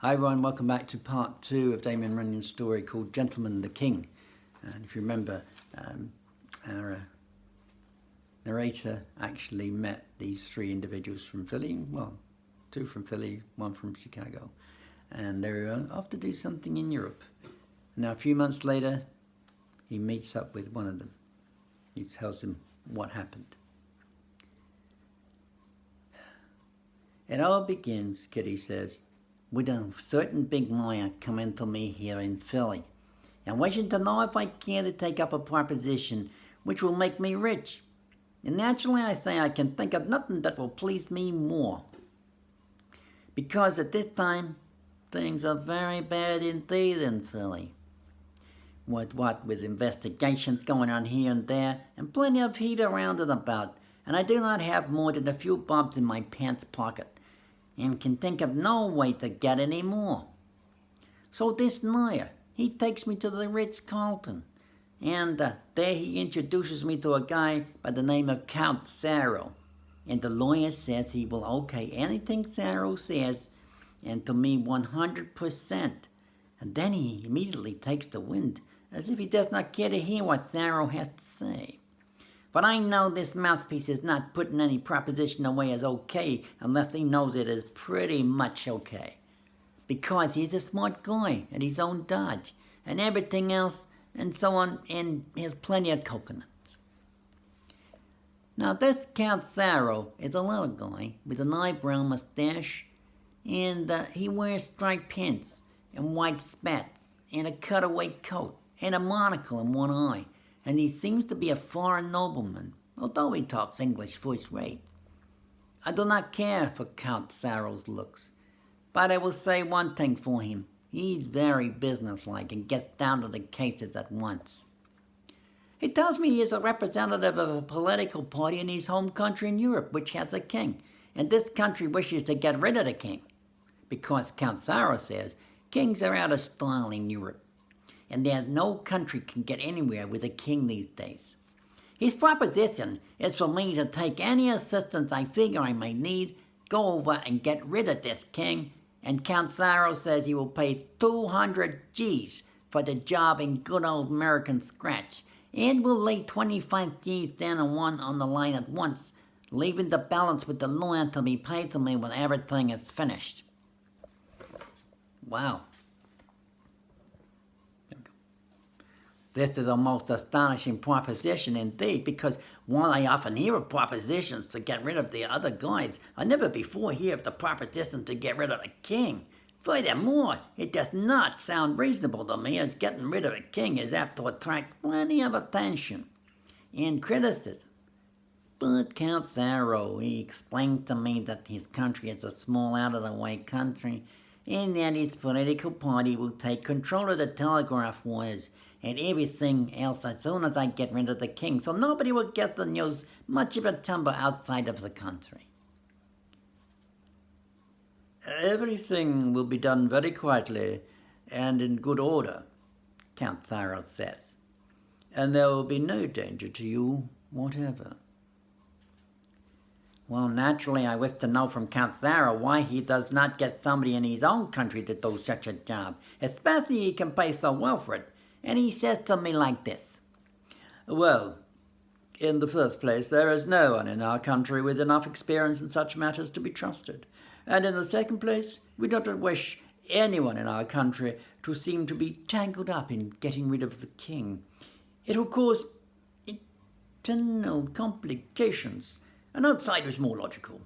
Hi everyone, welcome back to part 2 of Damon Runyon's story called Gentleman the King. And if you remember, our narrator actually met these three individuals from Philly, well, two from Philly, one from Chicago, and they were off to do something in Europe. Now a few months later, he meets up with one of them. He tells him what happened. It all begins, Kitty says, with a certain big lawyer coming to me here in Philly and wishing to know if I care to take up a proposition which will make me rich. And naturally I say I can think of nothing that will please me more. Because at this time, things are very bad indeed in Philly. With investigations going on here and there, and plenty of heat around and about, and I do not have more than a few bumps in my pants pocket, and can think of no way to get any more. So this lawyer, he takes me to the Ritz-Carlton, and there he introduces me to a guy by the name of Count Sarro. And the lawyer says he will okay anything Sarro says, and to me 100%. And then he immediately takes the wind, as if he does not care to hear what Sarro has to say. But I know this mouthpiece is not putting any proposition away as okay unless he knows it is pretty much okay. Because he's a smart guy at his own dodge and everything else and so on, and has plenty of coconuts. Now this Count Sarro is a little guy with an eyebrow mustache, and he wears striped pants and white spats and a cutaway coat and a monocle in one eye. And he seems to be a foreign nobleman, although he talks English first rate. I do not care for Count Sarro's looks, but I will say one thing for him. He's very businesslike and gets down to the cases at once. He tells me he is a representative of a political party in his home country in Europe, which has a king, and this country wishes to get rid of the king, because Count Sarro says kings are out of style in Europe, and there's no country can get anywhere with a king these days. His proposition is for me to take any assistance I figure I may need, go over and get rid of this king, and Count Sarro says he will pay 200 G's for the job in good old American scratch, and will lay 25 G's down on the line at once, leaving the balance with the lawyer to be paid to me when everything is finished. Wow. This is a most astonishing proposition indeed, because while I often hear of propositions to get rid of the other guys, I never before hear of the proposition to get rid of the king. Furthermore, it does not sound reasonable to me, as getting rid of a king is apt to attract plenty of attention and criticism. But Count Sarro, he explained to me that his country is a small out-of-the-way country, and that his political party will take control of the telegraph wires and everything else as soon as I get rid of the king, so nobody will get the news much of a tumble outside of the country. Everything will be done very quietly and in good order, Count Sarro says, and there will be no danger to you whatever. Well, naturally, I wish to know from Count Sarro why he does not get somebody in his own country to do such a job, especially he can pay so well for it. And he says to me like this. Well, in the first place, there is no one in our country with enough experience in such matters to be trusted. And in the second place, we do not wish anyone in our country to seem to be tangled up in getting rid of the king. It will cause internal complications. An outsider is more logical,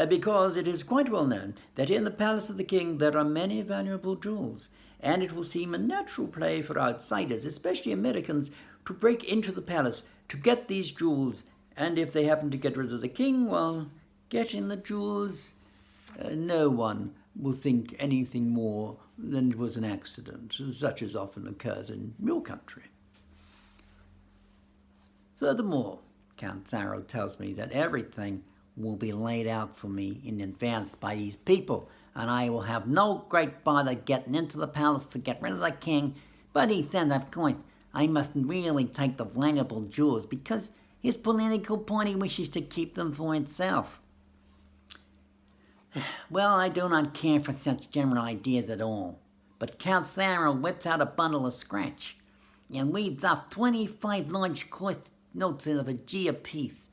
because it is quite well known that in the palace of the king there are many valuable jewels, and it will seem a natural play for outsiders, especially Americans, to break into the palace to get these jewels, and if they happen to get rid of the king, well, getting the jewels, no one will think anything more than it was an accident, such as often occurs in your country. Furthermore, Count Sarro tells me that everything will be laid out for me in advance by these people, and I will have no great bother getting into the palace to get rid of the king, but he says, of course, I mustn't really take the valuable jewels because his political party wishes to keep them for itself. Well, I do not care for such general ideas at all. But Count Sarah whips out a bundle of scratch and reads off 25 large course notes of a G apiece.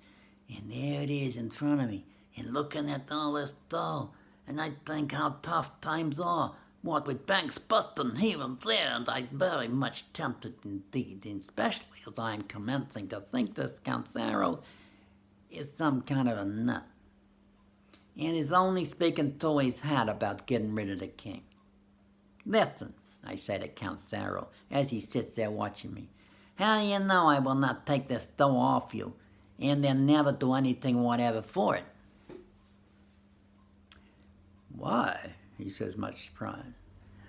And there it is in front of me, and looking at all this dough, and I think how tough times are, what with banks busting here and there, and I'm very much tempted indeed, especially as I am commencing to think this Count Sarah is some kind of a nut, and is only speaking to his hat about getting rid of the king. Listen, I say to Count Sarah, as he sits there watching me, how do you know I will not take this dough off you, and then never do anything whatever for it? Why, he says, much surprised,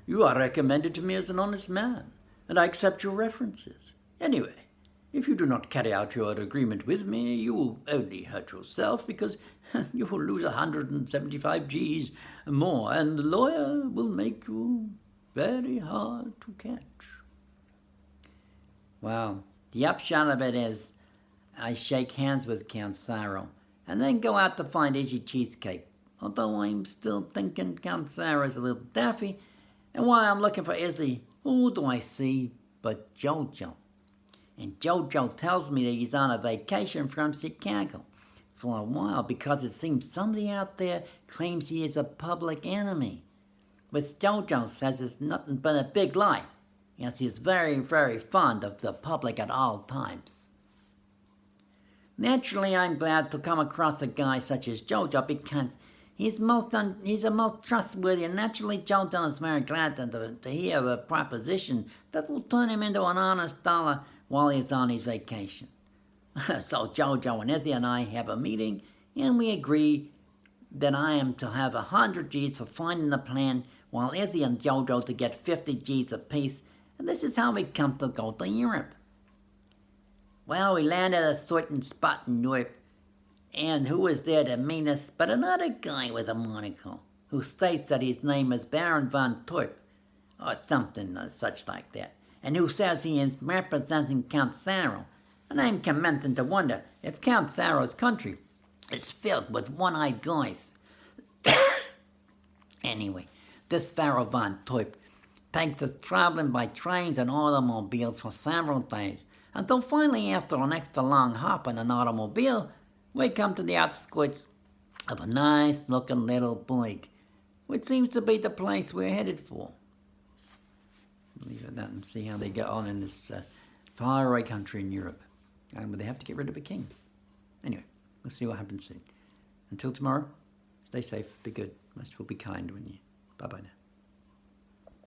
you are recommended to me as an honest man, and I accept your references. Anyway, if you do not carry out your agreement with me, you will only hurt yourself, because you will lose 175 G's more, and the lawyer will make you very hard to catch. Well, the upshot of it is, I shake hands with Count Sarah, and then go out to find Izzy Cheesecake, although I'm still thinking Count Sarah's a little daffy, and while I'm looking for Izzy, who do I see but Jojo? And Jojo tells me that he's on a vacation from Chicago for a while because it seems somebody out there claims he is a public enemy, which Jojo says is nothing but a big lie, as he is very, very fond of the public at all times. Naturally, I'm glad to come across a guy such as Jojo because he's a most trustworthy, and naturally Jojo is very glad to hear a proposition that will turn him into an honest dollar while he's on his vacation. So Jojo and Izzy and I have a meeting, and we agree that I am to have 100 G's for finding the plan, while Izzy and Jojo to get 50 G's apiece, and this is how we come to go to Europe. Well, we land at a certain spot in Europe, and who is there to meet us but another guy with a monocle, who states that his name is Baron von Torp, or something such like that, and who says he is representing Count Sarah, and I'm commencing to wonder if Count Sarah's country is filled with one-eyed guys. Anyway, this Pharaoh von Torp takes us traveling by trains and automobiles for several days, until finally, after an extra long hop in an automobile, we come to the outskirts of a nice-looking little burg, which seems to be the place we're headed for. Leave it at that and see how they get on in this faraway country in Europe. And they have to get rid of a king. Anyway, we'll see what happens soon. Until tomorrow, stay safe, be good. Most will be kind when you. Bye-bye now.